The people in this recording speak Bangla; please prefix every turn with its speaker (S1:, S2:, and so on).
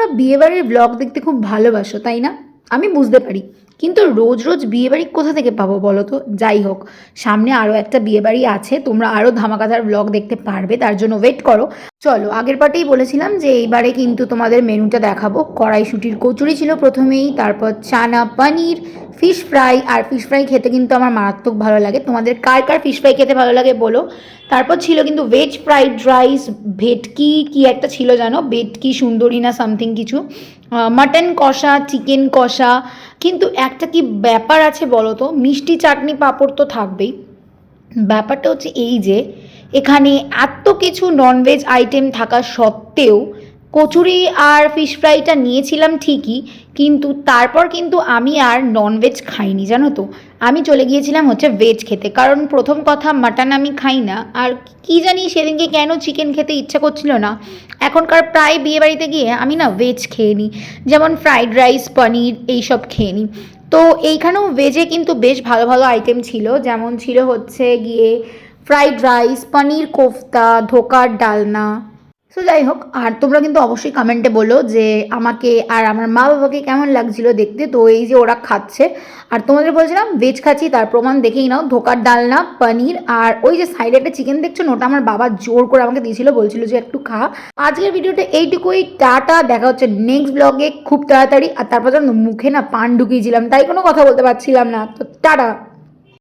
S1: তোমরা বিয়েবাড়ির ব্লগ দেখতে খুব ভালোবাসো তাই না? আমি বুঝতে পারি, কিন্তু রোজ রোজ বিয়েবাড়ি কোথা থেকে পাবো বলো তো? যাই হোক, সামনে আরও একটা বিয়েবাড়ি আছে, তোমরা আরও ধামাকাদার ব্লগ দেখতে পারবে, তার জন্য ওয়েট করো। চলো, আগের পার্টেই বলেছিলাম যে এইবারে কিন্তু তোমাদের মেনুটা দেখাবো। কড়াইশুঁটির কচুরি ছিল প্রথমেই, তারপর চানা পনির, ফিশ ফ্রাই। আর ফিশ ফ্রাই খেতে কিন্তু আমার মারাত্মক ভালো লাগে। তোমাদের কার কার ফিশ ফ্রাই খেতে ভালো লাগে বলো। তারপর ছিল কিন্তু ভেজ ফ্রাইড রাইস, ভেটকি কি একটা ছিল জানো, ভেটকি সুন্দরী না সামথিং কিছু, মাটন কষা, চিকেন কষা। কিন্তু একটা কি ব্যাপার আছে বলো তো, মিষ্টি চাটনি পাঁপড় তো থাকবেই। ব্যাপারটা হচ্ছে এই যে এখানে এত কিছু ননভেজ আইটেম থাকা সত্ত্বেও কচুরি আর ফিশ ফ্রাইটা নিয়েছিলাম ঠিকই, কিন্তু তারপর কিন্তু আমি আর ননভেজ খাইনি জানো তো। আমি চলে গিয়েছিলাম হচ্ছে ভেজ খেতে, কারণ প্রথম কথা মাটন আমি খাই না, আর কি জানি সেদিনকে কেন চিকেন খেতে ইচ্ছা করছিল না। এখনকার প্রায় বিয়েবাড়িতে গিয়ে আমি না ভেজ খেয়ে নিই, যেমন ফ্রাইড রাইস, পনির এইসব খেয়ে নিই। তো এইখানেও ভেজে কিন্তু বেশ ভালো ভালো আইটেম ছিল, যেমন ছিল হচ্ছে গিয়ে ফ্রাইড রাইস, পনির কোফতা, ধোকার ডালনা। সো যাই হোক, আর তোমরা কিন্তু অবশ্যই কমেন্টে বলো যে আমাকে আর আমার মা বাবাকে কেমন লাগছিল দেখতে। তো এই যে ওরা খাচ্ছে, আর তোমাদের বলছিলাম ভেজ খাচ্ছি, তার প্রমাণ দেখেই নাও। ধোকার ডালনা, পনির, আর ওই যে সাইডে একটা চিকেন দেখছো না, ওটা আমার বাবা জোর করে আমাকে দিয়েছিল, বলছিল যে একটু খা। আজকের ভিডিওটা এইটুকুই, টাটা। দেখা হচ্ছে নেক্সট ব্লগে খুব তাড়াতাড়ি। আর তারপর মুখে না পান ঢুকিয়েছিলাম, তাই কোনো কথা বলতে পারছিলাম না, তো টাটা।